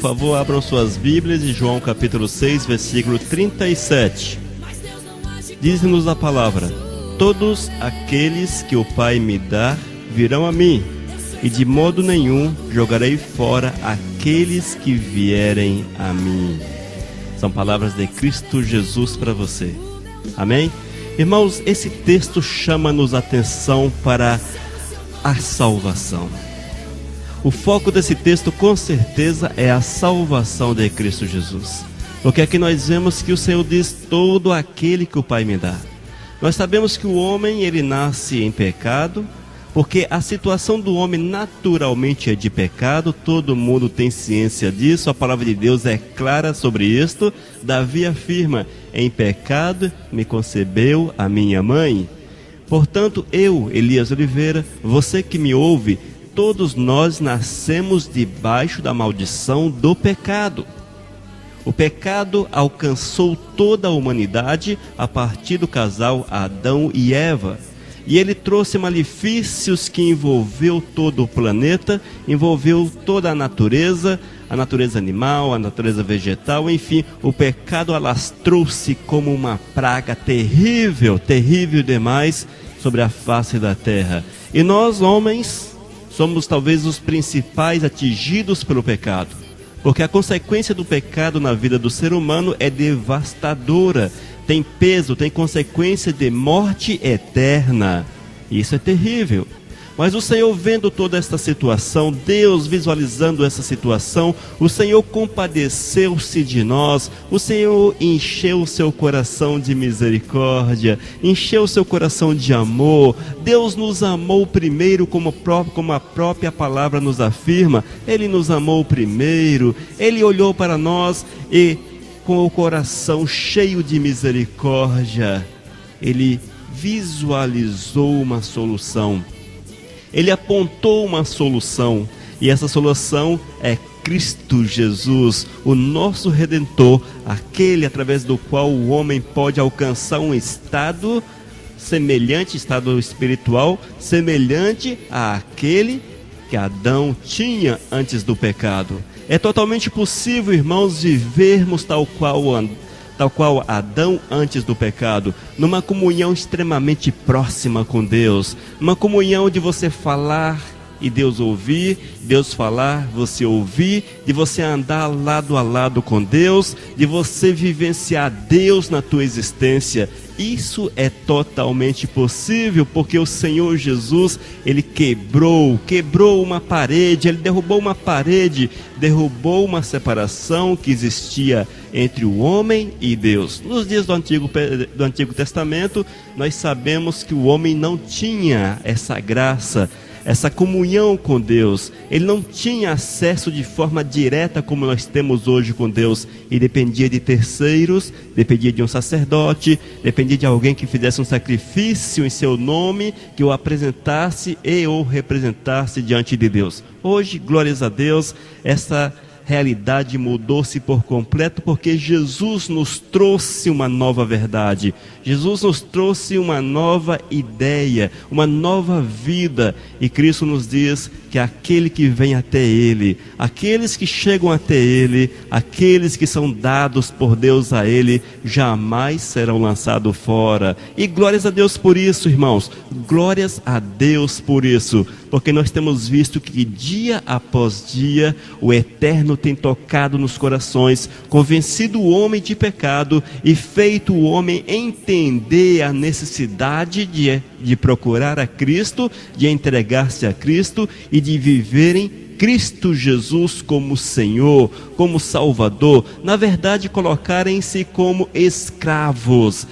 favor, abram suas Bíblias em João capítulo 6, versículo 37. Diz-nos a palavra: todos aqueles que o Pai me dá virão a mim, e de modo nenhum jogarei fora aqueles que vierem a mim. São palavras de Cristo Jesus para você. Amém? Irmãos, esse texto chama-nos a atenção para a salvação. O foco desse texto, com certeza, é a salvação de Cristo Jesus. Porque aqui nós vemos que o Senhor diz: todo aquele que o Pai me dá. Nós sabemos que o homem, ele nasce em pecado, porque a situação do homem naturalmente é de pecado, todo mundo tem ciência disso, a palavra de Deus é clara sobre isto. Davi afirma: em pecado me concebeu a minha mãe. Portanto, eu, Elias Oliveira, você que me ouve, todos nós nascemos debaixo da maldição do pecado. O pecado alcançou toda a humanidade a partir do casal Adão e Eva. E ele trouxe malefícios que envolveu todo o planeta, envolveu toda a natureza animal, a natureza vegetal, enfim, o pecado alastrou-se como uma praga terrível, terrível demais sobre a face da terra. E nós, homens, somos talvez os principais atingidos pelo pecado, porque a consequência do pecado na vida do ser humano é devastadora, tem peso, tem consequência de morte eterna. Isso é terrível. Mas o Senhor, vendo toda esta situação, Deus visualizando essa situação, o Senhor compadeceu-se de nós, o Senhor encheu o seu coração de misericórdia, encheu o seu coração de amor. Deus nos amou primeiro, como a própria palavra nos afirma. Ele nos amou primeiro, Ele olhou para nós e, com o coração cheio de misericórdia, Ele visualizou uma solução. Ele apontou uma solução, e essa solução é Cristo Jesus, o nosso Redentor, aquele através do qual o homem pode alcançar um estado semelhante, estado espiritual, semelhante àquele que Adão tinha antes do pecado. É totalmente possível, irmãos, vivermos tal qual Adão antes do pecado, numa comunhão extremamente próxima com Deus, uma comunhão de você falar e Deus ouvir, Deus falar, você ouvir, de você andar lado a lado com Deus, de você vivenciar Deus na tua existência. Isso é totalmente possível, porque o Senhor Jesus, Ele quebrou uma parede, Ele derrubou uma parede, derrubou uma separação que existia entre o homem e Deus. Nos dias do Antigo Testamento, nós sabemos que o homem não tinha essa graça, essa comunhão com Deus. Ele não tinha acesso de forma direta como nós temos hoje com Deus. E dependia de terceiros, dependia de um sacerdote, dependia de alguém que fizesse um sacrifício em seu nome, que o apresentasse e o representasse diante de Deus. Hoje, glórias a Deus, essa realidade mudou-se por completo, porque Jesus nos trouxe uma nova verdade. Jesus nos trouxe uma nova ideia, uma nova vida. E Cristo nos diz que aquele que vem até Ele, aqueles que chegam até Ele, aqueles que são dados por Deus a Ele, jamais serão lançados fora. E glórias a Deus por isso, irmãos. Glórias a Deus por isso. Porque nós temos visto que dia após dia o Eterno tem tocado nos corações, convencido o homem de pecado e feito o homem entender a necessidade de procurar a Cristo, de entregar-se a Cristo e de viverem Cristo Jesus como Senhor, como Salvador. Na verdade, colocarem-se como escravos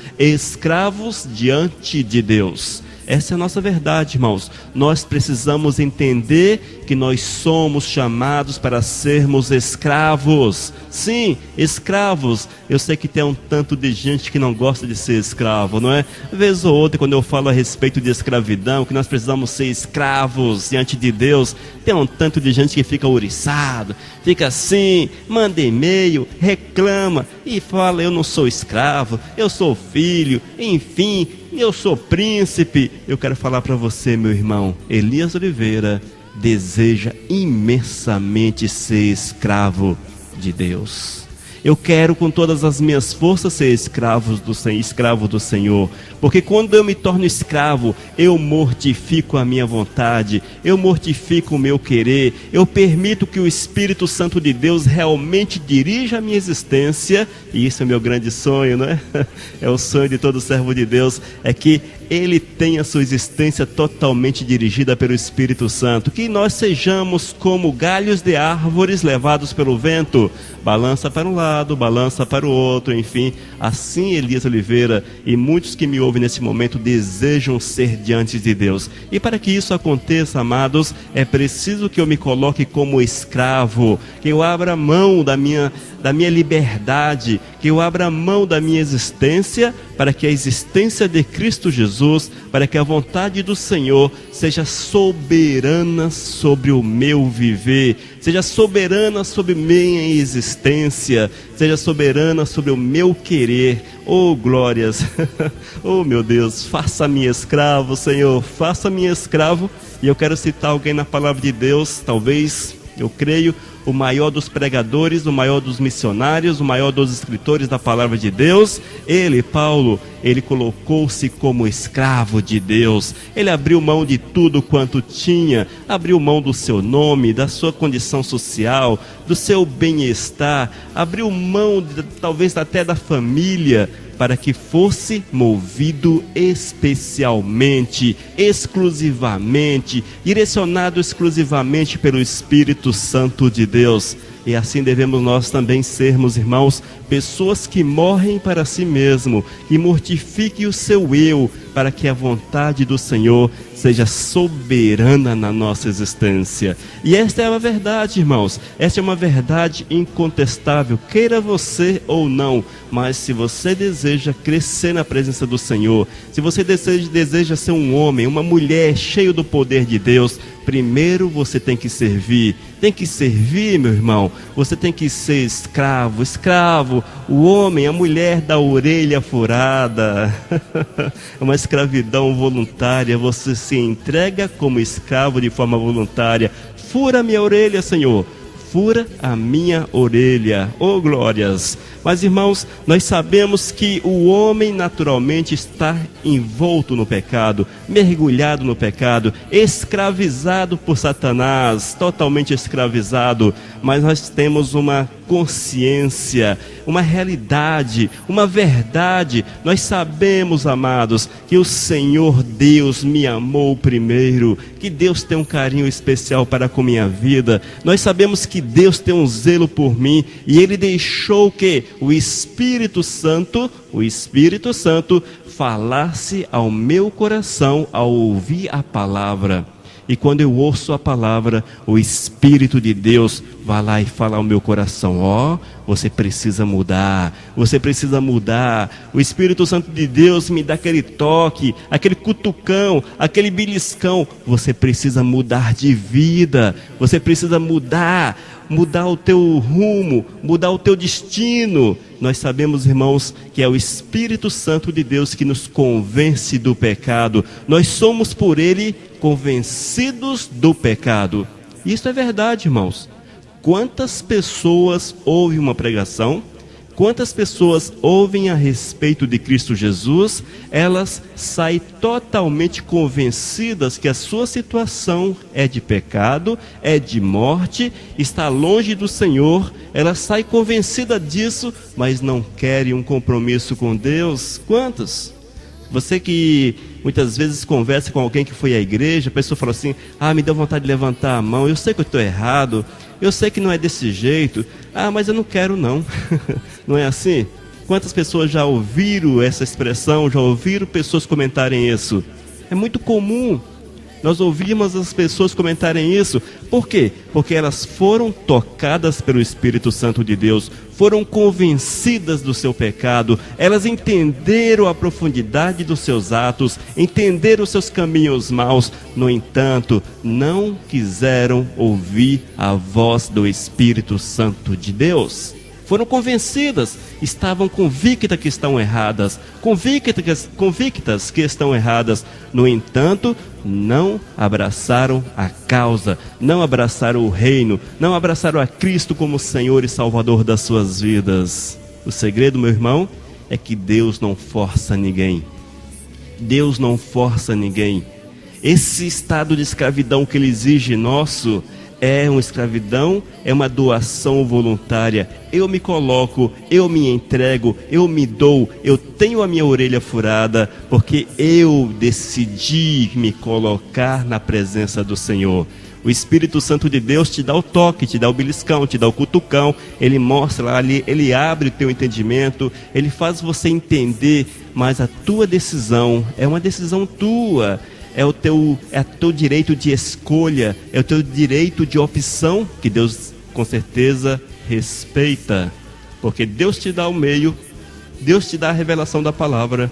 diante de Deus. Essa é a nossa verdade, irmãos. Nós precisamos entender que nós somos chamados para sermos escravos. Sim, escravos. Eu sei que tem um tanto de gente que não gosta de ser escravo, não é? Vez ou outra, quando eu falo a respeito de escravidão, que nós precisamos ser escravos diante de Deus, tem um tanto de gente que fica ouriçado, fica assim, manda e-mail, reclama e fala: eu não sou escravo, eu sou filho, enfim, eu sou príncipe. Eu quero falar para você, meu irmão, Elias Oliveira deseja imensamente ser escravo. de Deus. Eu quero com todas as minhas forças ser escravo do Senhor, porque quando eu me torno escravo, eu mortifico a minha vontade, eu mortifico o meu querer, eu permito que o Espírito Santo de Deus realmente dirija a minha existência, e isso é o meu grande sonho, não é? É o sonho de todo servo de Deus, é que ele tenha a sua existência totalmente dirigida pelo Espírito Santo, que nós sejamos como galhos de árvores levados pelo vento, balança para um lado, balança para o outro, enfim, assim Elias Oliveira e muitos que me ouvem nesse momento desejam ser diante de Deus. E para que isso aconteça, amados, é preciso que eu me coloque como escravo, que eu abra mão da minha liberdade, que eu abra mão da minha existência, para que a existência de Cristo Jesus, para que a vontade do Senhor seja soberana sobre o meu viver, seja soberana sobre minha existência, seja soberana sobre o meu querer. Oh, glórias! Oh, meu Deus, faça-me escravo, Senhor, faça-me escravo. E eu quero citar alguém na palavra de Deus, talvez, eu creio, o maior dos pregadores, o maior dos missionários, o maior dos escritores da palavra de Deus. Ele, Paulo, ele colocou-se como escravo de Deus. Ele abriu mão de tudo quanto tinha, abriu mão do seu nome, da sua condição social, do seu bem-estar, abriu mão talvez até da família, para que fosse movido especialmente, exclusivamente, direcionado exclusivamente pelo Espírito Santo de Deus. E assim devemos nós também sermos, irmãos, pessoas que morrem para si mesmo, que mortifiquem o seu eu, para que a vontade do Senhor seja soberana na nossa existência. E esta é uma verdade, irmãos, esta é uma verdade incontestável, queira você ou não, mas se você deseja crescer na presença do Senhor, se você deseja ser um homem, uma mulher cheio do poder de Deus, primeiro você tem que servir, meu irmão, você tem que ser escravo, o homem, a mulher da orelha furada, é uma escravidão voluntária, você se entrega como escravo de forma voluntária. Fura a minha orelha, Senhor, fura a minha orelha, oh glórias. Mas irmãos, nós sabemos que o homem naturalmente está envolto no pecado, mergulhado no pecado, escravizado por Satanás, totalmente escravizado. Mas nós temos uma consciência, uma realidade, uma verdade. Nós sabemos, amados, que o Senhor Deus me amou primeiro, que Deus tem um carinho especial para com minha vida. Nós sabemos que Deus tem um zelo por mim e Ele deixou que o Espírito Santo falasse ao meu coração ao ouvir a palavra. E quando eu ouço a palavra, o Espírito de Deus vai lá e fala ao meu coração: ó, você precisa mudar, o Espírito Santo de Deus me dá aquele toque, aquele cutucão, aquele beliscão, você precisa mudar de vida, você precisa mudar o teu rumo, mudar o teu destino. Nós sabemos, irmãos, que é o Espírito Santo de Deus que nos convence do pecado. Nós somos por Ele convencidos do pecado. Isso é verdade, irmãos. Quantas pessoas ouvem uma pregação, quantas pessoas ouvem a respeito de Cristo Jesus, elas saem totalmente convencidas que a sua situação é de pecado, é de morte, está longe do Senhor, elas saem convencidas disso, mas não querem um compromisso com Deus. Quantos? Você que muitas vezes conversa com alguém que foi à igreja, a pessoa fala assim: me deu vontade de levantar a mão, eu sei que eu estou errado, eu sei que não é desse jeito, mas eu não quero não. Não é assim? Quantas pessoas já ouviram essa expressão, já ouviram pessoas comentarem isso? É muito comum nós ouvimos as pessoas comentarem isso. Por quê? Porque elas foram tocadas pelo Espírito Santo de Deus, foram convencidas do seu pecado, elas entenderam a profundidade dos seus atos, entenderam os seus caminhos maus, no entanto, não quiseram ouvir a voz do Espírito Santo de Deus. foram convencidas, estavam convictas que estão erradas, convictas que estão erradas. No entanto, não abraçaram a causa, não abraçaram o reino, não abraçaram a Cristo como Senhor e Salvador das suas vidas. O segredo, meu irmão, é que Deus não força ninguém. Deus não força ninguém. Esse estado de escravidão que Ele exige nosso é uma escravidão, é uma doação voluntária. Eu me coloco, eu me entrego, eu me dou, eu tenho a minha orelha furada, porque eu decidi me colocar na presença do Senhor. O Espírito Santo de Deus te dá o toque, te dá o beliscão, te dá o cutucão. Ele mostra lá, ele abre o teu entendimento, ele faz você entender, mas a tua decisão é uma decisão tua. É o teu direito de escolha, é o teu direito de opção, que Deus com certeza respeita. Porque Deus te dá o meio, Deus te dá a revelação da palavra,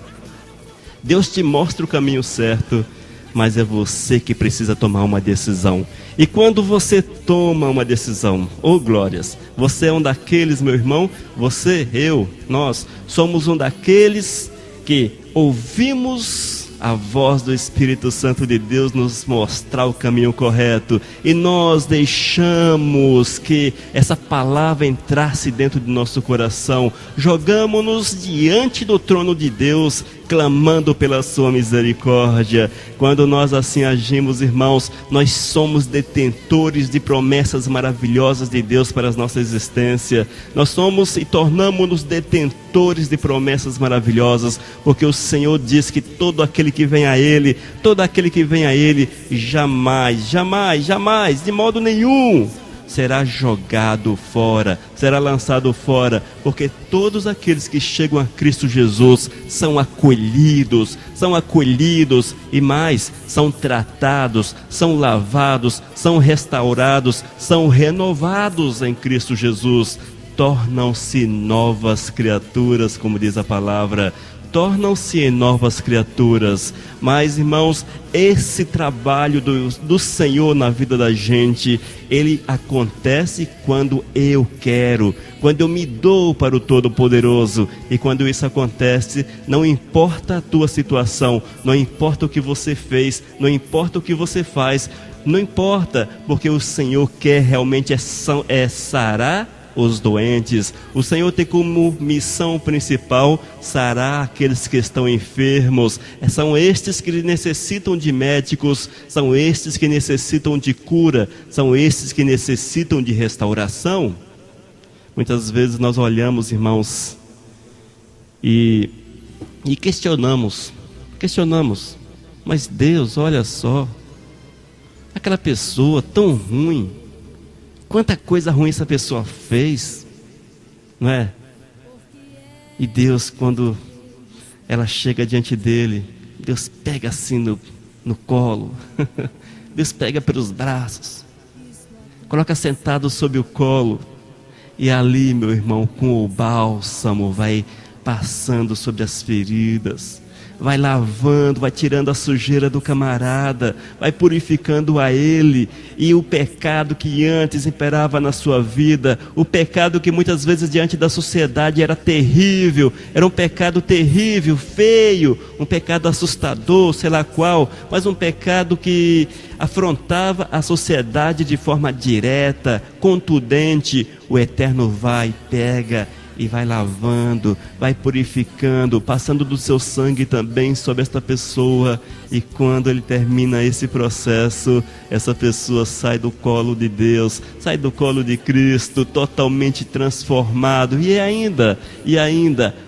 Deus te mostra o caminho certo, mas é você que precisa tomar uma decisão. E quando você toma uma decisão, glórias, você é um daqueles, meu irmão, nós somos um daqueles que ouvimos a voz do Espírito Santo de Deus nos mostrar o caminho correto, e nós deixamos que essa palavra entrasse dentro do nosso coração, jogamos-nos diante do trono de Deus, clamando pela sua misericórdia. Quando nós assim agimos, irmãos, nós somos detentores de promessas maravilhosas de Deus para a nossa existência. Nós somos e tornamos-nos detentores de promessas maravilhosas, porque o Senhor diz que todo aquele que vem a Ele, jamais, de modo nenhum, será jogado fora, será lançado fora, porque todos aqueles que chegam a Cristo Jesus são acolhidos e mais, são tratados, são lavados, são restaurados, são renovados em Cristo Jesus, tornam-se novas criaturas, como diz a palavra. Tornam-se em novas criaturas. Mas, irmãos, esse trabalho do Senhor na vida da gente, ele acontece quando eu quero, quando eu me dou para o Todo-Poderoso. E quando isso acontece, não importa a tua situação, não importa o que você fez, não importa o que você faz, não importa, porque o Senhor quer realmente sarar os doentes. O Senhor tem como missão principal sarar aqueles que estão enfermos. São estes que necessitam de médicos, são estes que necessitam de cura, são estes que necessitam de restauração. Muitas vezes nós olhamos, irmãos, e questionamos, mas Deus, olha só, aquela pessoa tão ruim, quanta coisa ruim essa pessoa fez, não é? E Deus, quando ela chega diante dele, Deus pega assim no colo, Deus pega pelos braços, coloca sentado sob o colo, e ali, meu irmão, com o bálsamo, vai passando sobre as feridas, vai lavando, vai tirando a sujeira do camarada, vai purificando a ele. E o pecado que antes imperava na sua vida, o pecado que muitas vezes diante da sociedade era terrível, era um pecado terrível, feio, um pecado assustador, sei lá qual, mas um pecado que afrontava a sociedade de forma direta, contundente. O Eterno vai, pega e vai lavando, vai purificando, passando do seu sangue também sobre esta pessoa. E quando ele termina esse processo, essa pessoa sai do colo de Deus, sai do colo de Cristo, totalmente transformado. E ainda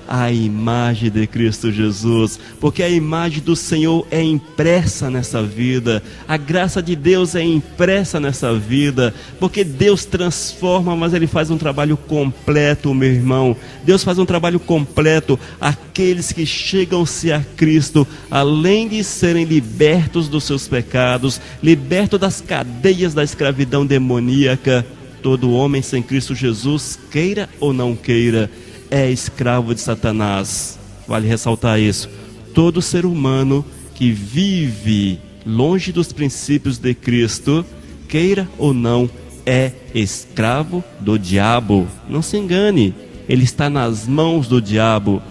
a imagem de Cristo Jesus, porque a imagem do Senhor é impressa nessa vida, a graça de Deus é impressa nessa vida, porque Deus transforma, mas Ele faz um trabalho completo, meu irmão. Deus faz um trabalho completo. Aqueles que chegam-se a Cristo, além de serem libertos dos seus pecados, libertos das cadeias da escravidão demoníaca, todo homem sem Cristo Jesus, queira ou não queira, é escravo de Satanás. Vale ressaltar isso. Todo ser humano que vive longe dos princípios de Cristo, queira ou não, é escravo do diabo. Não se engane, ele está nas mãos do diabo.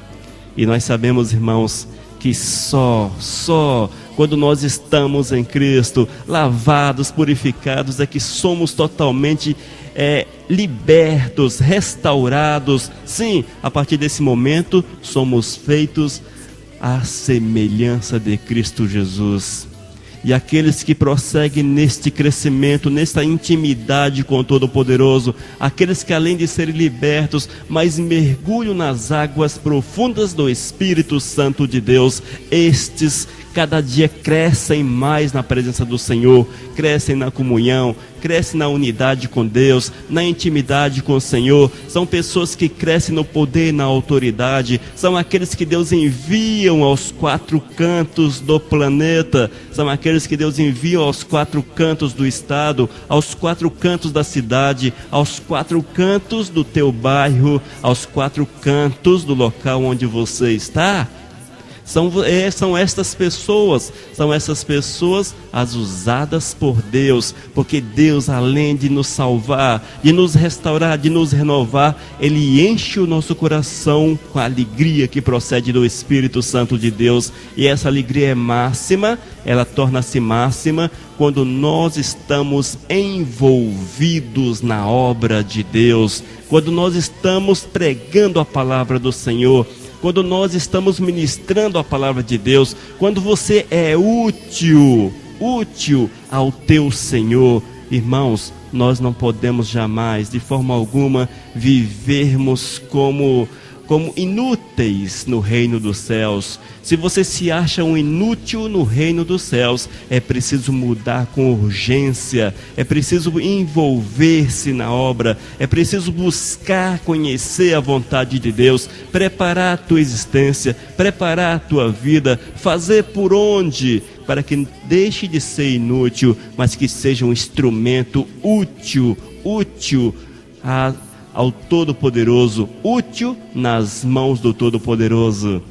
E nós sabemos, irmãos, que só quando nós estamos em Cristo, lavados, purificados, é que somos totalmente libertos, restaurados. Sim, a partir desse momento, somos feitos à semelhança de Cristo Jesus. E aqueles que prosseguem neste crescimento, nesta intimidade com o Todo-Poderoso, aqueles que além de serem libertos, mas mergulham nas águas profundas do Espírito Santo de Deus, estes cada dia crescem mais na presença do Senhor, crescem na comunhão, crescem na unidade com Deus, na intimidade com o Senhor. São pessoas que crescem no poder e na autoridade, são aqueles que Deus envia aos 4 cantos do planeta, são aqueles que Deus envia aos 4 cantos do estado, aos 4 cantos da cidade, aos 4 cantos do teu bairro, aos 4 cantos do local onde você está. São essas pessoas as usadas por Deus, porque Deus, além de nos salvar, de nos restaurar, de nos renovar, Ele enche o nosso coração com a alegria que procede do Espírito Santo de Deus, e essa alegria é máxima, ela torna-se máxima quando nós estamos envolvidos na obra de Deus, quando nós estamos pregando a palavra do Senhor, quando nós estamos ministrando a palavra de Deus, quando você é útil ao teu Senhor. Irmãos, nós não podemos jamais, de forma alguma, vivermos como inúteis no reino dos céus. Se você se acha um inútil no reino dos céus, é preciso mudar com urgência, é preciso envolver-se na obra, é preciso buscar conhecer a vontade de Deus, preparar a tua existência, preparar a tua vida, fazer por onde, para que deixe de ser inútil, mas que seja um instrumento útil ao Todo-Poderoso, útil nas mãos do Todo-Poderoso.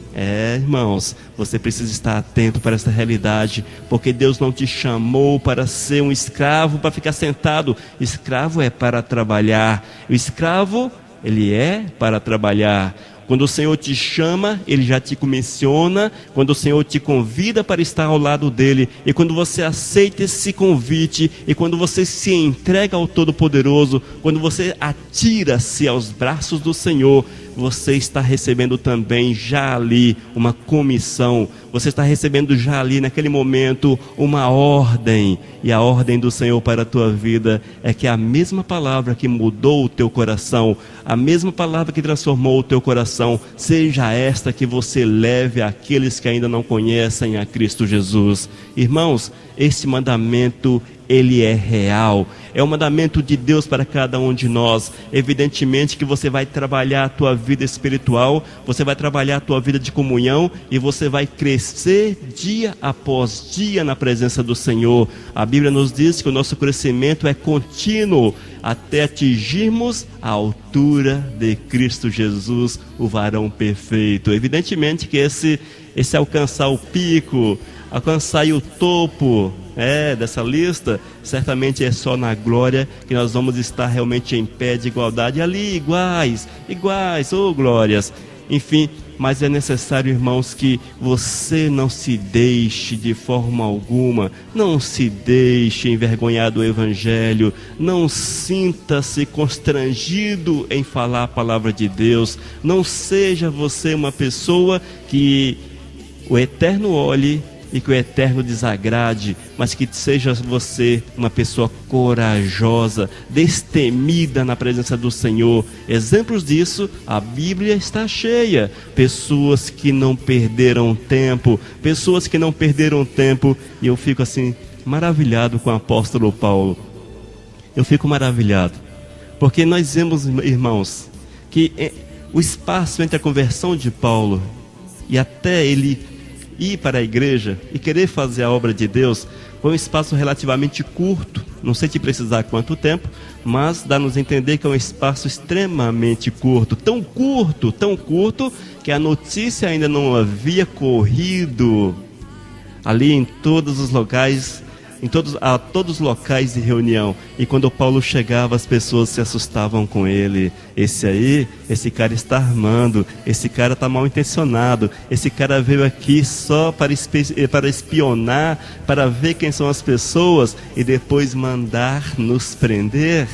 Irmãos, você precisa estar atento para essa realidade, porque Deus não te chamou para ser um escravo, para ficar sentado. Escravo é para trabalhar. O escravo, ele é para trabalhar. Quando o Senhor te chama, Ele já te comissiona. Quando o Senhor te convida para estar ao lado dEle, e quando você aceita esse convite, e quando você se entrega ao Todo-Poderoso, quando você atira-se aos braços do Senhor, você está recebendo também já ali uma comissão, você está recebendo já ali naquele momento uma ordem, e a ordem do Senhor para a tua vida é que a mesma palavra que mudou o teu coração, a mesma palavra que transformou o teu coração, seja esta que você leve àqueles que ainda não conhecem a Cristo Jesus. Irmãos, este mandamento, ele é real, é um mandamento de Deus para cada um de nós. Evidentemente que você vai trabalhar a tua vida espiritual, você vai trabalhar a tua vida de comunhão, e você vai crescer dia após dia na presença do Senhor. A Bíblia nos diz que o nosso crescimento é contínuo, até atingirmos a altura de Cristo Jesus, o varão perfeito. Evidentemente que esse alcançar o pico, alcançar o topo dessa lista, certamente é só na glória que nós vamos estar realmente em pé de igualdade, ali iguais, glórias. Enfim, mas é necessário, irmãos, que você não se deixe de forma alguma, não se deixe envergonhar do Evangelho, não sinta-se constrangido em falar a palavra de Deus, não seja você uma pessoa que o Eterno olhe e que o Eterno desagrade, mas que seja você uma pessoa corajosa, destemida na presença do Senhor. Exemplos disso, a Bíblia está cheia. Pessoas que não perderam tempo, e eu fico assim, maravilhado com o apóstolo Paulo. Eu fico maravilhado, porque nós vemos, irmãos, que o espaço entre a conversão de Paulo e até ele ir para a igreja e querer fazer a obra de Deus foi um espaço relativamente curto. Não sei te precisar quanto tempo, mas dá-nos a entender que é um espaço extremamente curto, tão curto que a notícia ainda não havia corrido ali em todos os locais a todos os locais de reunião. E quando Paulo chegava, as pessoas se assustavam com ele. Esse cara está armando, esse cara está mal intencionado, esse cara veio aqui só para espionar, para ver quem são as pessoas e depois mandar nos prender.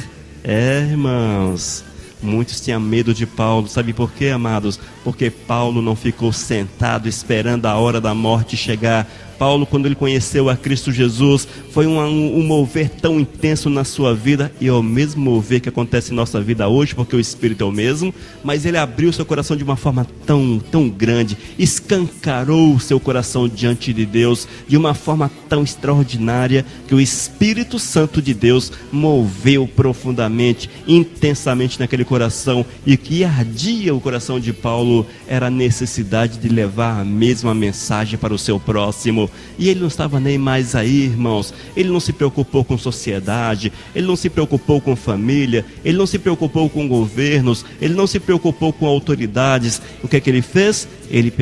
Irmãos, muitos tinham medo de Paulo. Sabe por quê, amados? Porque Paulo não ficou sentado esperando a hora da morte chegar. Paulo, quando ele conheceu a Cristo Jesus, foi um mover tão intenso na sua vida, e é o mesmo mover que acontece em nossa vida hoje, porque o Espírito é o mesmo, mas ele abriu seu coração de uma forma tão grande, escancarou o seu coração diante de Deus, de uma forma tão extraordinária, que o Espírito Santo de Deus moveu profundamente, intensamente naquele coração, e o que ardia o coração de Paulo era a necessidade de levar a mesma mensagem para o seu próximo. E ele não estava nem mais aí, irmãos. Ele não se preocupou com sociedade, ele não se preocupou com família, ele não se preocupou com governos, ele não se preocupou com autoridades. O que é que ele fez? Ele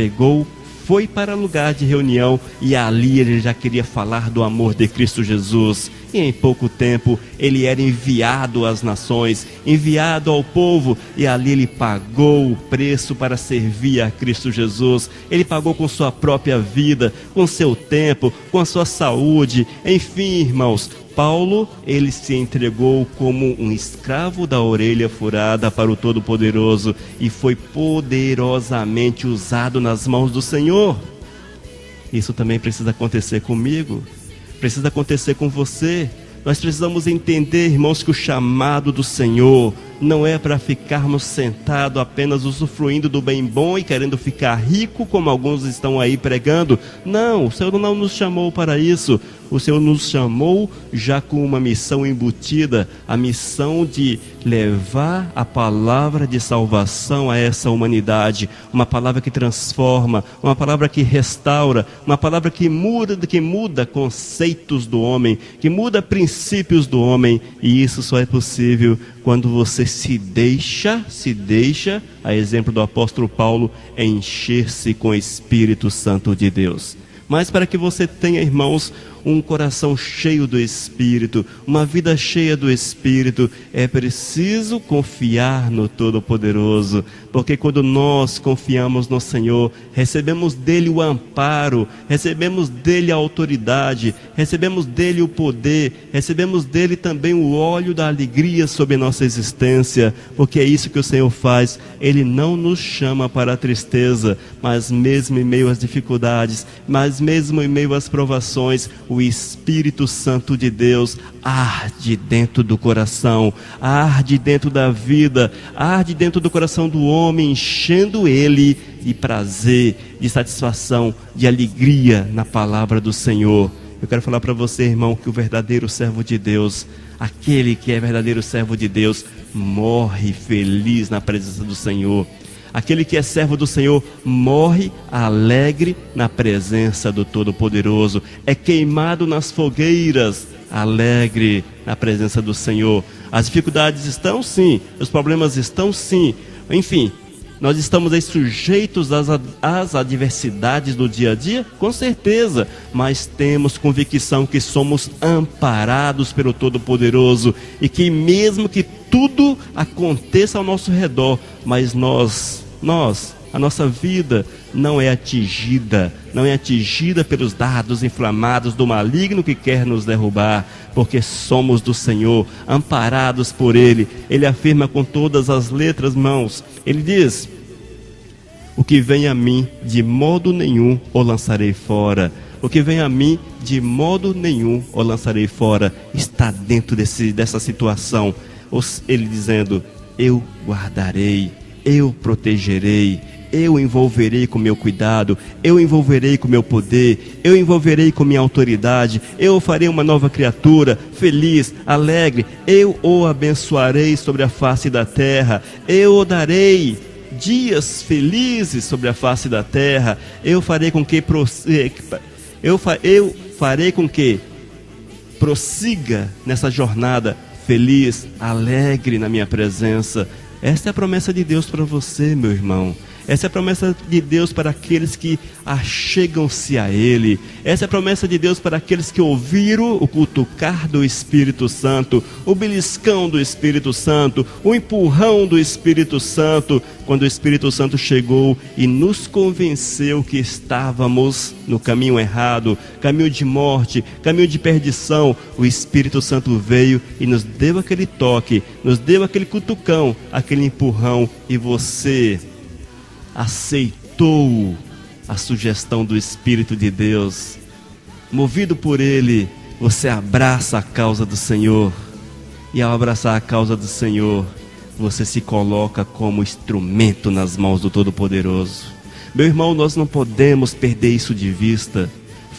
foi para lugar de reunião, e ali ele já queria falar do amor de Cristo Jesus. E em pouco tempo ele era enviado às nações, enviado ao povo, e ali ele pagou o preço para servir a Cristo Jesus. Ele pagou com sua própria vida, com seu tempo, com a sua saúde. Enfim, irmãos, Paulo, ele se entregou como um escravo da orelha furada para o Todo-Poderoso, e foi poderosamente usado nas mãos do Senhor. Isso também precisa acontecer comigo, precisa acontecer com você. Nós precisamos entender, irmãos, que o chamado do Senhor não é para ficarmos sentados apenas usufruindo do bem bom e querendo ficar rico, como alguns estão aí pregando. Não, o Senhor não nos chamou para isso. O Senhor nos chamou já com uma missão embutida, a missão de levar a palavra de salvação a essa humanidade, uma palavra que transforma, uma palavra que restaura, uma palavra que muda conceitos do homem, que muda princípios do homem, e isso só é possível quando você se deixa, a exemplo do apóstolo Paulo, encher-se com o Espírito Santo de Deus. Mas para que você tenha, irmãos, um coração cheio do Espírito, uma vida cheia do Espírito, é preciso confiar no Todo-Poderoso, porque quando nós confiamos no Senhor, recebemos dele o amparo, recebemos dele a autoridade, recebemos dele o poder, recebemos dele também o óleo da alegria sobre a nossa existência, porque é isso que o Senhor faz. Ele não nos chama para a tristeza, mas mesmo em meio às dificuldades, mas mesmo em meio às provações, o Espírito Santo de Deus arde dentro do coração, arde dentro da vida, arde dentro do coração do homem, enchendo ele de prazer, de satisfação, de alegria na palavra do Senhor. Eu quero falar para você, irmão, que o verdadeiro servo de Deus, aquele que é verdadeiro servo de Deus, morre feliz na presença do Senhor. Aquele que é servo do Senhor morre alegre na presença do Todo-Poderoso. É queimado nas fogueiras, alegre na presença do Senhor. As dificuldades estão sim, os problemas estão sim. Enfim, nós estamos aí sujeitos às adversidades do dia a dia, com certeza. Mas temos convicção que somos amparados pelo Todo-Poderoso. E que mesmo que tudo aconteça ao nosso redor, mas a nossa vida não é atingida pelos dardos inflamados do maligno que quer nos derrubar, porque somos do Senhor, amparados por Ele. Ele afirma com todas as letras, irmãos, Ele diz: o que vem a mim, de modo nenhum o lançarei fora. O que vem a mim, de modo nenhum o lançarei fora. Está dentro dessa situação. Ele dizendo: eu guardarei, eu protegerei, eu envolverei com meu cuidado, eu envolverei com meu poder, eu envolverei com minha autoridade, eu farei uma nova criatura, feliz, alegre, eu o abençoarei sobre a face da terra, eu o darei dias felizes sobre a face da terra, eu farei com que prossiga nessa jornada feliz, alegre na minha presença. Esta é a promessa de Deus para você, meu irmão. Essa é a promessa de Deus para aqueles que achegam-se a Ele. Essa é a promessa de Deus para aqueles que ouviram o cutucar do Espírito Santo, o beliscão do Espírito Santo, o empurrão do Espírito Santo, quando o Espírito Santo chegou e nos convenceu que estávamos no caminho errado, caminho de morte, caminho de perdição. O Espírito Santo veio e nos deu aquele toque, nos deu aquele cutucão, aquele empurrão, e você aceitou a sugestão do Espírito de Deus. Movido por Ele, você abraça a causa do Senhor, e ao abraçar a causa do Senhor, você se coloca como instrumento nas mãos do Todo-Poderoso. Meu irmão, nós não podemos perder isso de vista.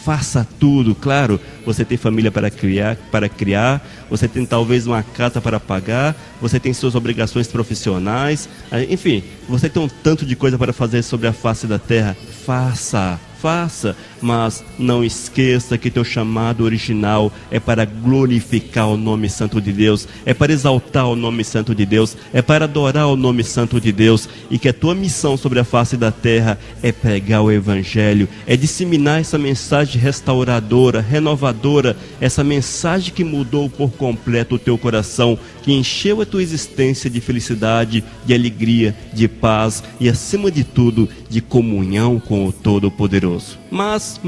Faça tudo, claro, você tem família para criar, você tem talvez uma casa para pagar, você tem suas obrigações profissionais, enfim, você tem um tanto de coisa para fazer sobre a face da terra. Faça, mas não esqueça que teu chamado original é para glorificar o nome santo de Deus, é para exaltar o nome santo de Deus, é para adorar o nome santo de Deus, e que a tua missão sobre a face da terra é pregar o Evangelho, é disseminar essa mensagem restauradora, renovadora, essa mensagem que mudou por completo o teu coração, que encheu a tua existência de felicidade, de alegria, de paz e, acima de tudo, de comunhão com o Todo-Poderoso. Mas,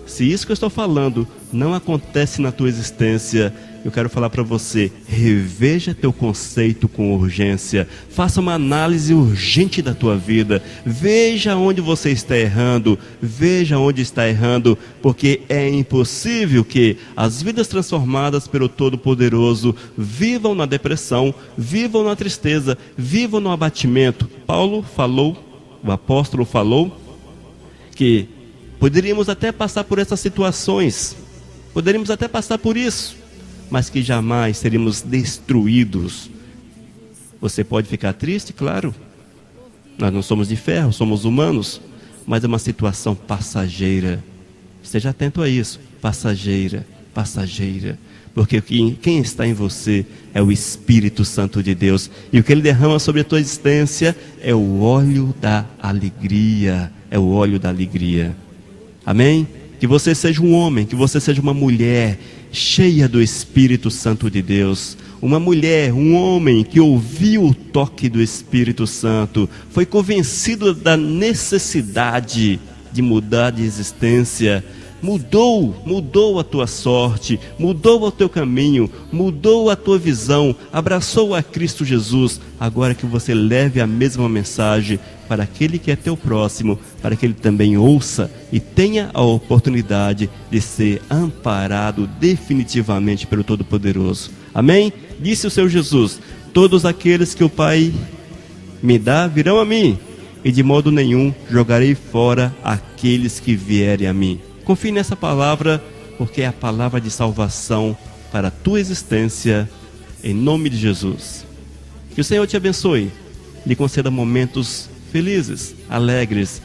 se isso que eu estou falando não acontece na tua existência, eu quero falar para você: reveja teu conceito com urgência, faça uma análise urgente da tua vida, veja onde você está errando, porque é impossível que as vidas transformadas pelo Todo-Poderoso vivam na depressão, vivam na tristeza, vivam no abatimento. O apóstolo falou que poderíamos até passar por essas situações, poderíamos até passar por isso, mas que jamais seríamos destruídos. Você pode ficar triste, claro, nós não somos de ferro, somos humanos, mas é uma situação passageira. Esteja atento a isso, passageira, porque quem está em você é o Espírito Santo de Deus, e o que Ele derrama sobre a tua existência é o óleo da alegria, amém? Que você seja um homem, que você seja uma mulher cheia do Espírito Santo de Deus, uma mulher, um homem que ouviu o toque do Espírito Santo, foi convencido da necessidade de mudar de existência, mudou a tua sorte, mudou o teu caminho, mudou a tua visão, abraçou a Cristo Jesus. Agora que você leve a mesma mensagem para aquele que é teu próximo, para que ele também ouça e tenha a oportunidade de ser amparado definitivamente pelo Todo-Poderoso. Amém? Disse o Senhor Jesus: todos aqueles que o Pai me dá virão a mim, e de modo nenhum jogarei fora aqueles que vierem a mim. Confie nessa palavra, porque é a palavra de salvação para a tua existência, em nome de Jesus. Que o Senhor te abençoe, lhe conceda momentos felizes, alegres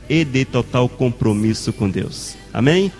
e de total compromisso com Deus. Amém?